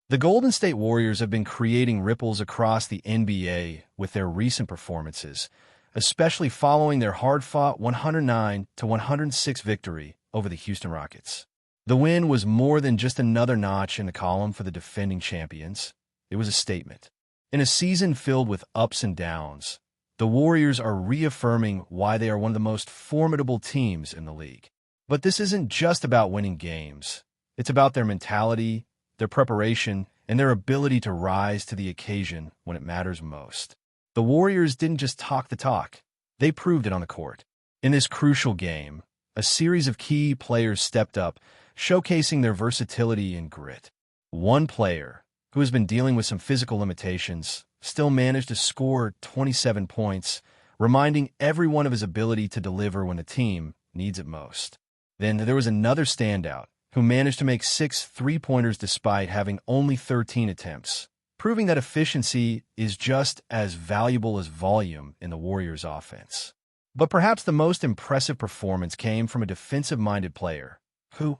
The Golden State Warriors have been creating ripples across the NBA with their recent performances, especially following their hard-fought 109-106 victory over the Houston Rockets. The win was more than just another notch in the column for the defending champions. It was a statement. In a season filled with ups and downs, the Warriors are reaffirming why they are one of the most formidable teams in the league. But this isn't just about winning games. It's about their mentality, their preparation, and their ability to rise to the occasion when it matters most. The Warriors didn't just talk the talk. They proved it on the court. In this crucial game, a series of key players stepped up, showcasing their versatility and grit. One player, who has been dealing with some physical limitations, still managed to score 27 points, reminding everyone of his ability to deliver when the team needs it most. Then there was another standout, who managed to make 6 three-pointers despite having only 13 attempts, proving that efficiency is just as valuable as volume in the Warriors' offense. But perhaps the most impressive performance came from a defensive-minded player, who,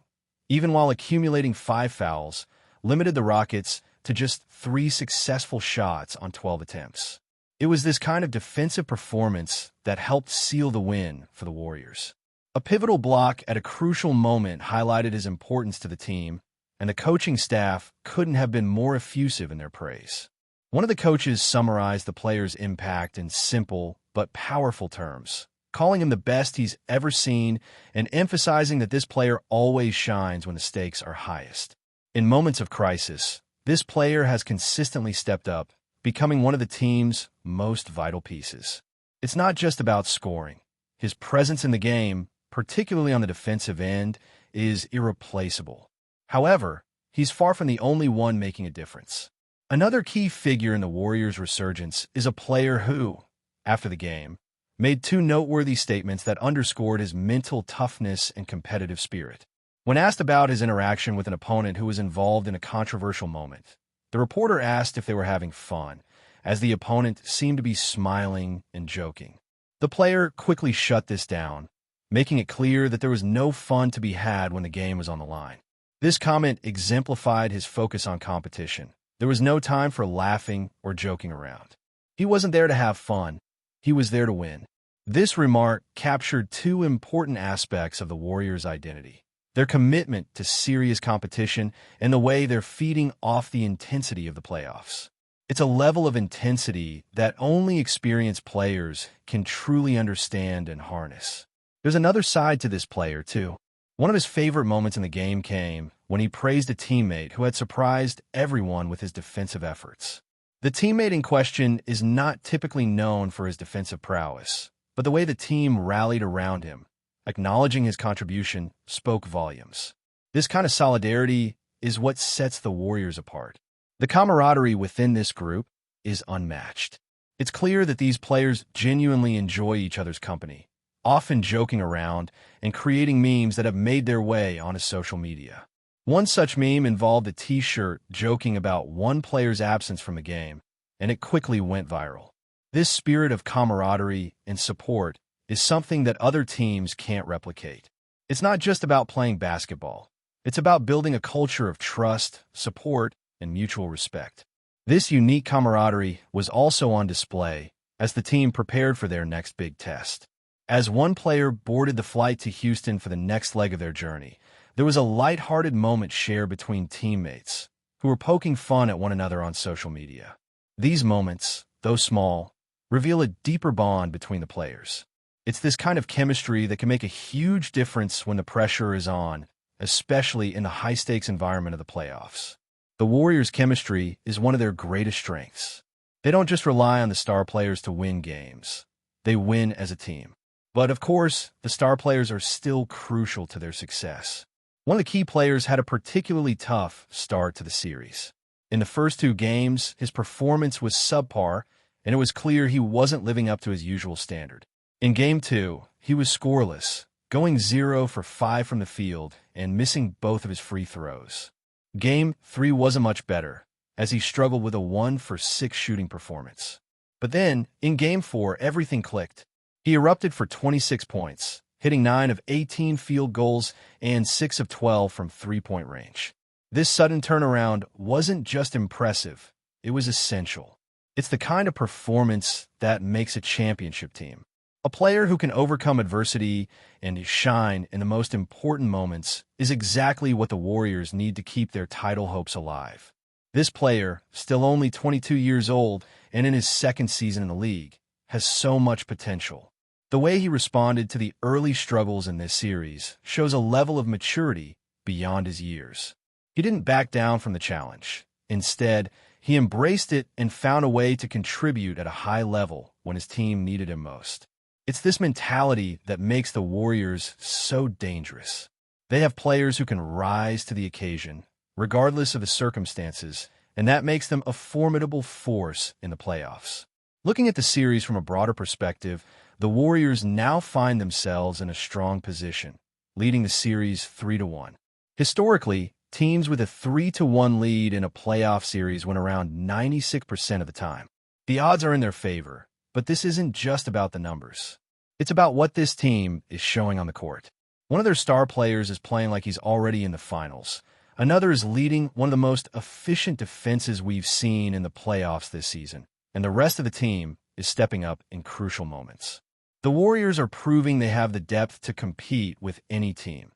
even while accumulating 5 fouls, limited the Rockets to just 3 successful shots on 12 attempts. It was this kind of defensive performance that helped seal the win for the Warriors. A pivotal block at a crucial moment highlighted his importance to the team, and the coaching staff couldn't have been more effusive in their praise. One of the coaches summarized the player's impact in simple but powerful terms, calling him the best he's ever seen and emphasizing that this player always shines when the stakes are highest. In moments of crisis, this player has consistently stepped up, becoming one of the team's most vital pieces. It's not just about scoring. His presence in the game, particularly on the defensive end, is irreplaceable. However, he's far from the only one making a difference. Another key figure in the Warriors' resurgence is a player who, after the game, made 2 noteworthy statements that underscored his mental toughness and competitive spirit. When asked about his interaction with an opponent who was involved in a controversial moment, the reporter asked if they were having fun, as the opponent seemed to be smiling and joking. The player quickly shut this down, making it clear that there was no fun to be had when the game was on the line. This comment exemplified his focus on competition. There was no time for laughing or joking around. He wasn't there to have fun. He was there to win. This remark captured 2 important aspects of the Warriors' identity: their commitment to serious competition and the way they're feeding off the intensity of the playoffs. It's a level of intensity that only experienced players can truly understand and harness. There's another side to this player, too. One of his favorite moments in the game came when he praised a teammate who had surprised everyone with his defensive efforts. The teammate in question is not typically known for his defensive prowess, but the way the team rallied around him, acknowledging his contribution, spoke volumes. This kind of solidarity is what sets the Warriors apart. The camaraderie within this group is unmatched. It's clear that these players genuinely enjoy each other's company, often joking around and creating memes that have made their way onto social media. One such meme involved a t-shirt joking about one player's absence from the game, and it quickly went viral. This spirit of camaraderie and support is something that other teams can't replicate. It's not just about playing basketball. It's about building a culture of trust, support, and mutual respect. This unique camaraderie was also on display as the team prepared for their next big test. As one player boarded the flight to Houston for the next leg of their journey, there was a lighthearted moment shared between teammates who were poking fun at one another on social media. These moments, though small, reveal a deeper bond between the players. It's this kind of chemistry that can make a huge difference when the pressure is on, especially in the high-stakes environment of the playoffs. The Warriors' chemistry is one of their greatest strengths. They don't just rely on the star players to win games. They win as a team. But of course, the star players are still crucial to their success. One of the key players had a particularly tough start to the series. In the first 2 games, his performance was subpar, and it was clear he wasn't living up to his usual standard. In Game 2, he was scoreless, going 0 for 5 from the field and missing both of his free throws. Game 3 wasn't much better, as he struggled with a 1 for 6 shooting performance. But then, in Game 4, everything clicked. He erupted for 26 points, hitting 9 of 18 field goals and 6 of 12 from three-point range. This sudden turnaround wasn't just impressive, it was essential. It's the kind of performance that makes a championship team. A player who can overcome adversity and shine in the most important moments is exactly what the Warriors need to keep their title hopes alive. This player, still only 22 years old and in his second season in the league, has so much potential. The way he responded to the early struggles in this series shows a level of maturity beyond his years. He didn't back down from the challenge. Instead, he embraced it and found a way to contribute at a high level when his team needed him most. It's this mentality that makes the Warriors so dangerous. They have players who can rise to the occasion, regardless of the circumstances, and that makes them a formidable force in the playoffs. Looking at the series from a broader perspective, the Warriors now find themselves in a strong position, leading the series 3-1. Historically, teams with a 3-1 lead in a playoff series win around 96% of the time. The odds are in their favor, but this isn't just about the numbers. It's about what this team is showing on the court. One of their star players is playing like he's already in the finals. Another is leading one of the most efficient defenses we've seen in the playoffs this season, and the rest of the team is stepping up in crucial moments. The Warriors are proving they have the depth to compete with any team,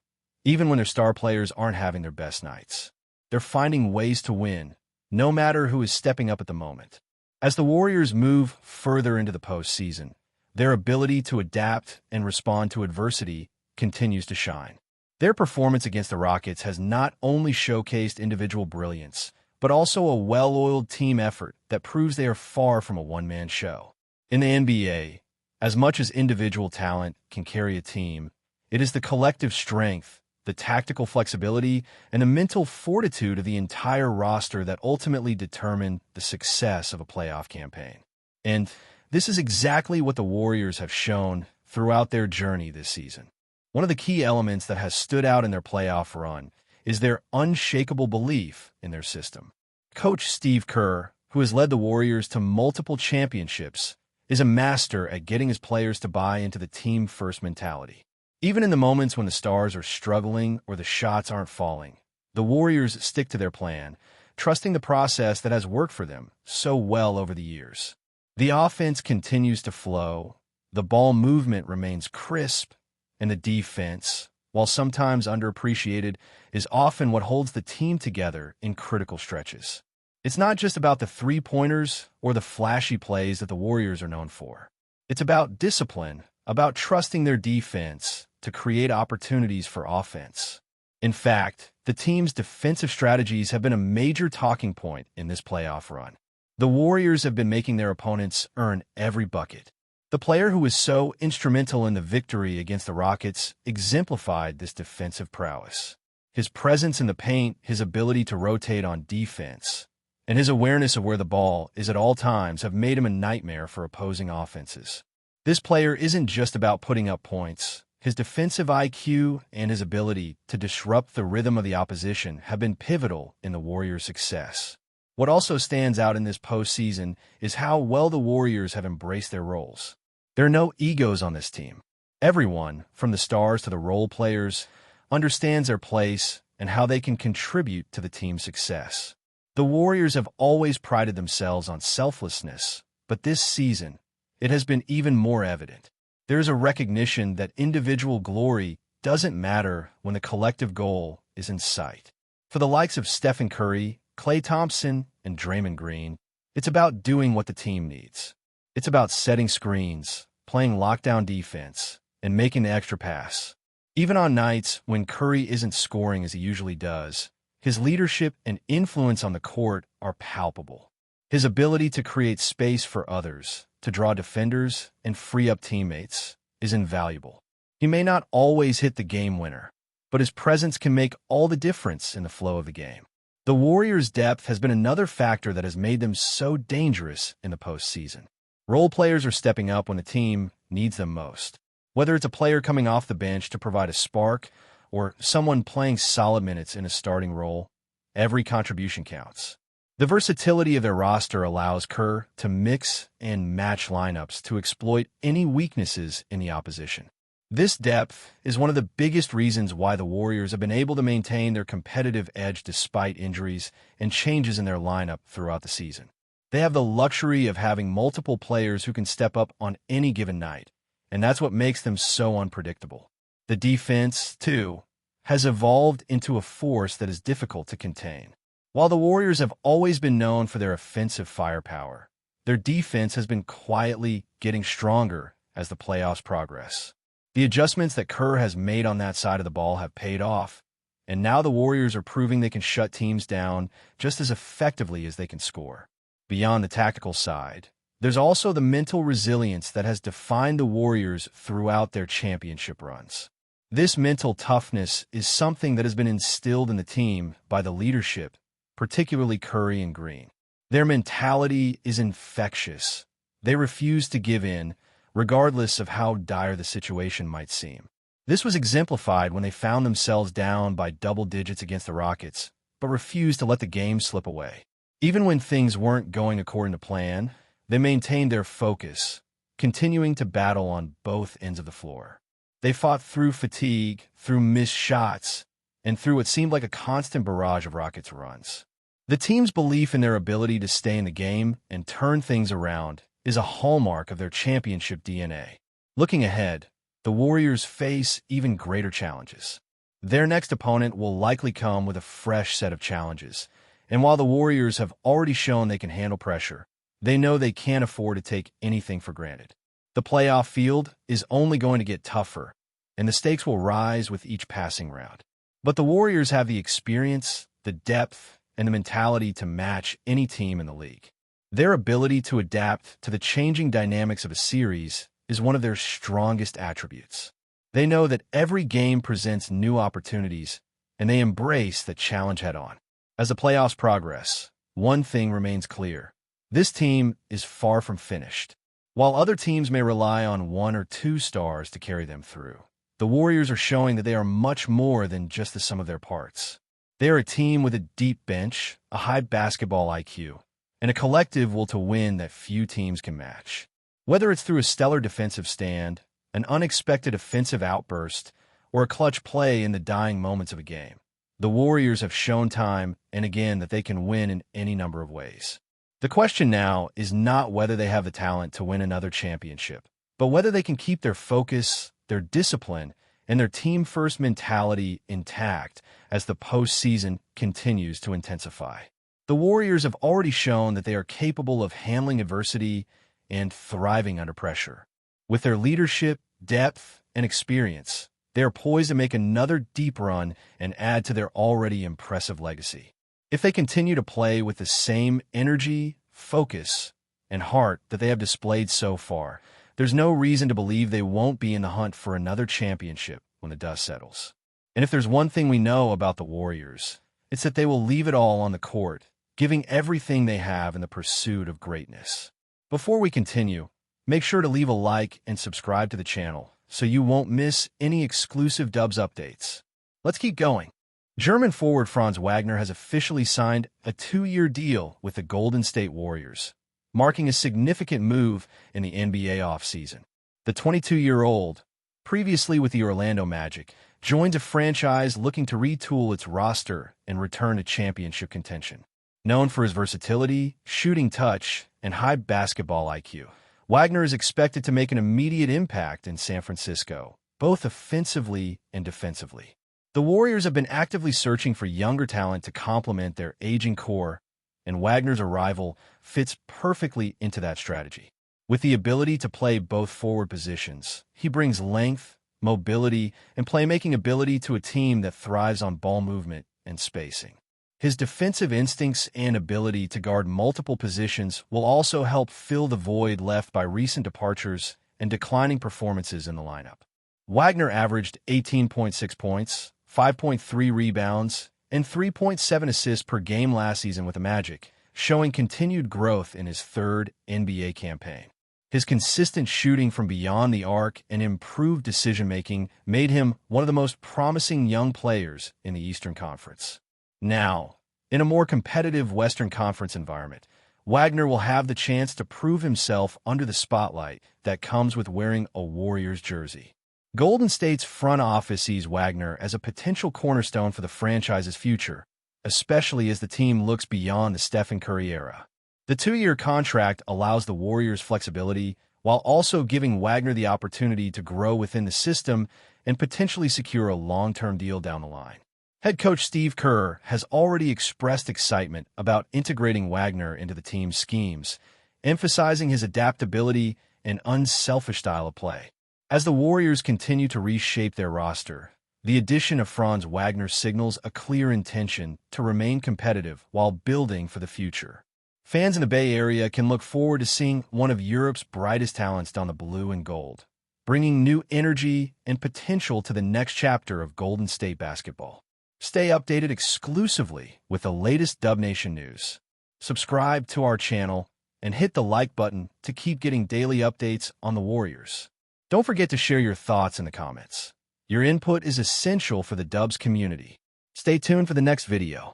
even when their star players aren't having their best nights. They're finding ways to win, no matter who is stepping up at the moment. As the Warriors move further into the postseason, their ability to adapt and respond to adversity continues to shine. Their performance against the Rockets has not only showcased individual brilliance, but also a well-oiled team effort that proves they are far from a one-man show. In the NBA, as much as individual talent can carry a team, it is the collective strength, the tactical flexibility, and the mental fortitude of the entire roster that ultimately determine the success of a playoff campaign. And this is exactly what the Warriors have shown throughout their journey this season. One of the key elements that has stood out in their playoff run is their unshakable belief in their system. Coach Steve Kerr, who has led the Warriors to multiple championships, is a master at getting his players to buy into the team-first mentality. Even in the moments when the stars are struggling or the shots aren't falling, the Warriors stick to their plan, trusting the process that has worked for them so well over the years. The offense continues to flow, the ball movement remains crisp, and the defense, while sometimes underappreciated, is often what holds the team together in critical stretches. It's not just about the three-pointers or the flashy plays that the Warriors are known for. It's about discipline, about trusting their defense to create opportunities for offense. In fact, the team's defensive strategies have been a major talking point in this playoff run. The Warriors have been making their opponents earn every bucket. The player who was so instrumental in the victory against the Rockets exemplified this defensive prowess. His presence in the paint, his ability to rotate on defense, and his awareness of where the ball is at all times have made him a nightmare for opposing offenses. This player isn't just about putting up points. His defensive IQ and his ability to disrupt the rhythm of the opposition have been pivotal in the Warriors' success. What also stands out in this postseason is how well the Warriors have embraced their roles. There are no egos on this team. Everyone, from the stars to the role players, understands their place and how they can contribute to the team's success. The Warriors have always prided themselves on selflessness, but this season, it has been even more evident. There is a recognition that individual glory doesn't matter when the collective goal is in sight. For the likes of Stephen Curry, Klay Thompson, and Draymond Green, it's about doing what the team needs. It's about setting screens, playing lockdown defense, and making the extra pass. Even on nights when Curry isn't scoring as he usually does, his leadership and influence on the court are palpable. His ability to create space for others, to draw defenders, and free up teammates is invaluable. He may not always hit the game winner, but his presence can make all the difference in the flow of the game. The Warriors' depth has been another factor that has made them so dangerous in the postseason. Role players are stepping up when the team needs them most. Whether it's a player coming off the bench to provide a spark or someone playing solid minutes in a starting role, every contribution counts. The versatility of their roster allows Kerr to mix and match lineups to exploit any weaknesses in the opposition. This depth is one of the biggest reasons why the Warriors have been able to maintain their competitive edge despite injuries and changes in their lineup throughout the season. They have the luxury of having multiple players who can step up on any given night, and that's what makes them so unpredictable. The defense, too, has evolved into a force that is difficult to contain. While the Warriors have always been known for their offensive firepower, their defense has been quietly getting stronger as the playoffs progress. The adjustments that Kerr has made on that side of the ball have paid off, and now the Warriors are proving they can shut teams down just as effectively as they can score. Beyond the tactical side, there's also the mental resilience that has defined the Warriors throughout their championship runs. This mental toughness is something that has been instilled in the team by the leadership, particularly Curry and Green. Their mentality is infectious. They refuse to give in, regardless of how dire the situation might seem. This was exemplified when they found themselves down by double digits against the Rockets, but refused to let the game slip away. Even when things weren't going according to plan, they maintained their focus, continuing to battle on both ends of the floor. They fought through fatigue, through missed shots, and through what seemed like a constant barrage of Rockets runs. The team's belief in their ability to stay in the game and turn things around is a hallmark of their championship DNA. Looking ahead, the Warriors face even greater challenges. Their next opponent will likely come with a fresh set of challenges, and while the Warriors have already shown they can handle pressure, they know they can't afford to take anything for granted. The playoff field is only going to get tougher, and the stakes will rise with each passing round. But the Warriors have the experience, the depth, and the mentality to match any team in the league. Their ability to adapt to the changing dynamics of a series is one of their strongest attributes. They know that every game presents new opportunities, and they embrace the challenge head-on. As the playoffs progress, one thing remains clear. This team is far from finished. While other teams may rely on one or two stars to carry them through, the Warriors are showing that they are much more than just the sum of their parts. They are a team with a deep bench, a high basketball IQ, and a collective will to win that few teams can match. Whether it's through a stellar defensive stand, an unexpected offensive outburst, or a clutch play in the dying moments of a game, the Warriors have shown time and again that they can win in any number of ways. The question now is not whether they have the talent to win another championship, but whether they can keep their focus, their discipline, and their team-first mentality intact as the postseason continues to intensify. The Warriors have already shown that they are capable of handling adversity and thriving under pressure. With their leadership, depth, and experience, they are poised to make another deep run and add to their already impressive legacy. If they continue to play with the same energy, focus, and heart that they have displayed so far, there's no reason to believe they won't be in the hunt for another championship when the dust settles. And if there's one thing we know about the Warriors, it's that they will leave it all on the court, giving everything they have in the pursuit of greatness. Before we continue, make sure to leave a like and subscribe to the channel so you won't miss any exclusive Dubs updates. Let's keep going. German forward Franz Wagner has officially signed a 2-year deal with the Golden State Warriors, marking a significant move in the NBA offseason. The 22-year-old, previously with the Orlando Magic, joins a franchise looking to retool its roster and return to championship contention. Known for his versatility, shooting touch, and high basketball IQ, Wagner is expected to make an immediate impact in San Francisco, both offensively and defensively. The Warriors have been actively searching for younger talent to complement their aging core, and Wagner's arrival fits perfectly into that strategy. With the ability to play both forward positions, he brings length, mobility, and playmaking ability to a team that thrives on ball movement and spacing. His defensive instincts and ability to guard multiple positions will also help fill the void left by recent departures and declining performances in the lineup. Wagner averaged 18.6 points, 5.3 rebounds, and 3.7 assists per game last season with the Magic, showing continued growth in his third NBA campaign. His consistent shooting from beyond the arc and improved decision-making made him one of the most promising young players in the Eastern Conference. Now, in a more competitive Western Conference environment, Wagner will have the chance to prove himself under the spotlight that comes with wearing a Warriors jersey. Golden State's front office sees Wagner as a potential cornerstone for the franchise's future, especially as the team looks beyond the Stephen Curry era. The 2-year contract allows the Warriors flexibility while also giving Wagner the opportunity to grow within the system and potentially secure a long-term deal down the line. Head coach Steve Kerr has already expressed excitement about integrating Wagner into the team's schemes, emphasizing his adaptability and unselfish style of play. As the Warriors continue to reshape their roster, the addition of Franz Wagner signals a clear intention to remain competitive while building for the future. Fans in the Bay Area can look forward to seeing one of Europe's brightest talents don the blue and gold, bringing new energy and potential to the next chapter of Golden State basketball. Stay updated exclusively with the latest Dub Nation news. Subscribe to our channel and hit the like button to keep getting daily updates on the Warriors. Don't forget to share your thoughts in the comments. Your input is essential for the Dubs community. Stay tuned for the next video.